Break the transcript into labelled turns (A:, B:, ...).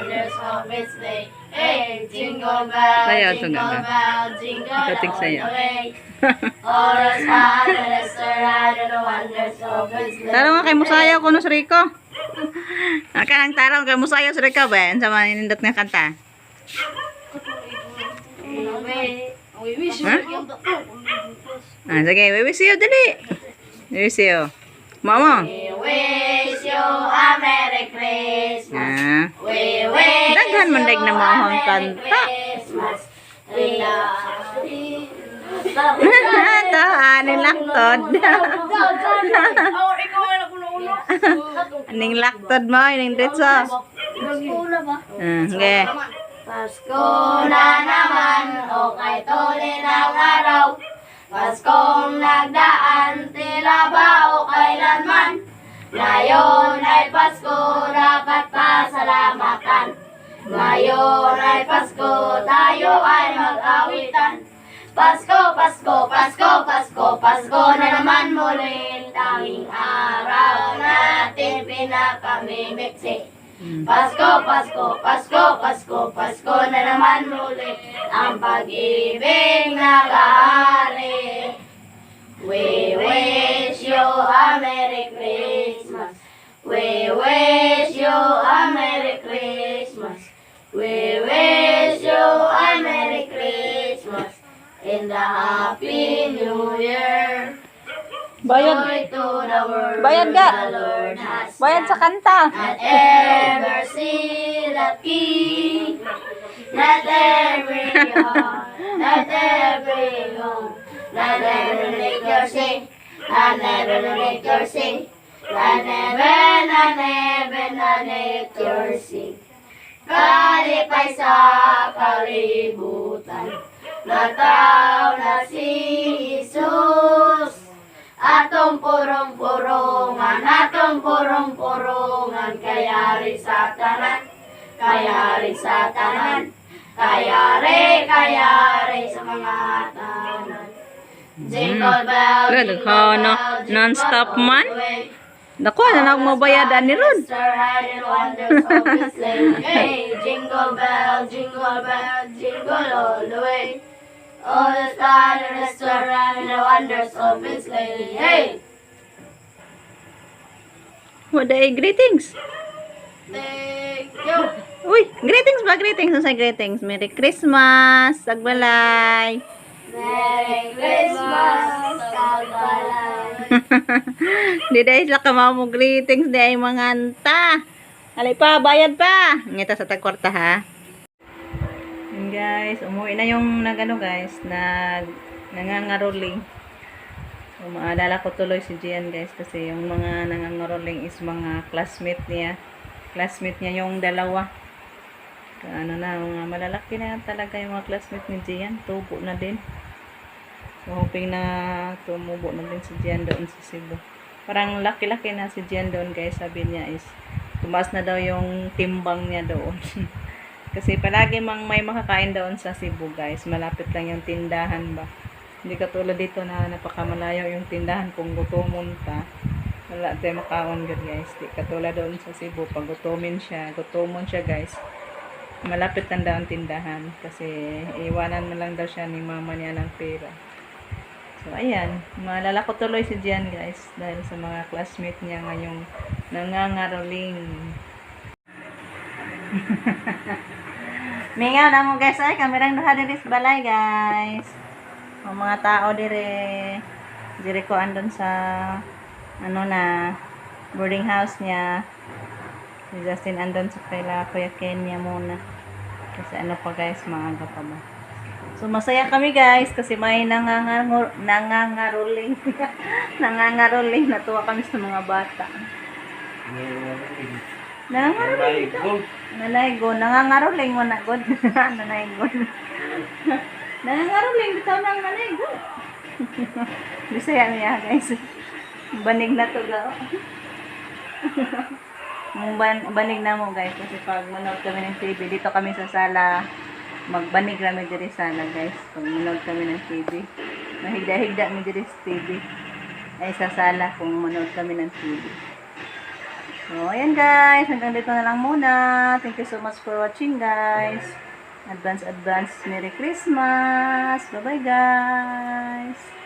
A: wonders of His sleigh. Hey, jingle bell,
B: Sayaw to
A: jingle
B: ganda.
A: bell, jingle all
B: Ikaw
A: the
B: sayaw.
A: way. All those fun and the wonders of His sleigh.
B: Tarong nga kay Musayaw ko no si Rico. Kanang tarong kay Musayaw si Rico ba? Sa mga nindot nga kanta. Ha? Sige, we wish you dali. We wish you. Mama.
A: We wish you a Merry Christmas. We wish
B: Daghan man dag na
A: you a
B: mahang
A: Merry
B: kanta.
A: Christmas. We love you.
B: Ito, aning laktod. Aning laktod mo, aning dritso. Sige.
A: Pasko na naman, o kay tuloy ng araw. Paskong nagdaan, tila ba o kailanman. Ngayon ay Pasko, dapat pasalamatan. Ngayon ay Pasko, tayo ay mag-awitan. Pasko, Pasko, Pasko, Pasko, Pasko na naman muli. Tanging araw natin pinakamimiksi. Pasko, Pasko, Pasko, Pasko, Pasko na naman muli. Ang pag-ibig nag-aari. We wish you a Merry Christmas. We wish you a Merry Christmas. We wish you a Merry Christmas. In the Happy New Year.
B: Bayad.
A: Joy to the world.
B: Bayad ka.
A: The Lord has
B: Bayad sa
A: done.
B: kanta.
A: Not ever see the King. Not every heart. Not every home. Not ever make your sing. Not ever make your sing. Not make your sing. Kalipay sa kalibutan. Nataw na si Jesus. Atong purong-purungan, kayari sa tanan, kayari sa tanan, kayari sa mga tanan. Jingle bell, jingle bell,
B: Non-stop man.
A: all the way.
B: Naku, na mabayadan ni Ron.
A: Hey, jingle bell, jingle all the way. All the stars in the restaurant and the wonders of His sleigh. Hey,
B: What the greetings?
A: thank you.
B: Uy, greetings ba? Greetings. Sa greetings. Merry Christmas. Sagbalay.
A: Merry Christmas, Sagbalay.
B: Di dahil sila kamaw mo greetings. Di ay mga anta. Alay pa, bayad pa. Ngita sa tagkwarta ha. Yun guys, umuwi na yung guys, nangangaroling. So, maalala ko tuloy si Gian guys kasi yung mga nangangaroling is mga classmate niya. Classmate niya yung dalawa. Ano na, mga malalaki na talaga yung mga classmate ni Gian. Tubo na din. So, hoping na tumubo na din si Gian doon sa Cebu. Parang laki-laki na si Gian doon guys. Sabi niya is, tumaas na daw yung timbang niya doon. Kasi palagi mang may makakain doon sa Cebu guys. Malapit lang yung tindahan ba. Hindi katulad dito na napakamalayo yung tindahan kung gutomon ka. Wala tayo makaon guys. Di katulad doon sa Cebu. Pag gutomon siya guys. Malapit lang daw ang tindahan. Kasi iwanan mo lang daw siya ni mama niya ng pera. So ayan. Maalala ko tuloy si Gian guys. Dahil sa mga classmate niya ngayong nangangaroling. Mingaw na mo guys ay kamerang duha diri sa balay guys. Ang mga tao diri ko andon sa ano na boarding house niya. Si Justin andon sa kaila Kuya Kenya muna. Kasi ano pa guys, maaga pa ba. So masaya kami guys kasi may nangangaroling. Nangangaroling, natuwa kami sa mga bata. Nangangaroling. Nangangaroling mo na god. Nanaygon. Nangangaroling bitaw nang nanaygon. Bisaya niya guys. Banig na to ga. Banig na mo guys kasi pag manood kami ng TV dito kami sa sala, magbanig kami diri sala guys. Pag manood kami ng TV, mahigda-higda mi diri sa TV ay sa sala kung manood kami ng TV. So, ayan guys. Hanggang dito na lang muna. Thank you so much for watching guys. Advance Merry Christmas. Bye-bye guys.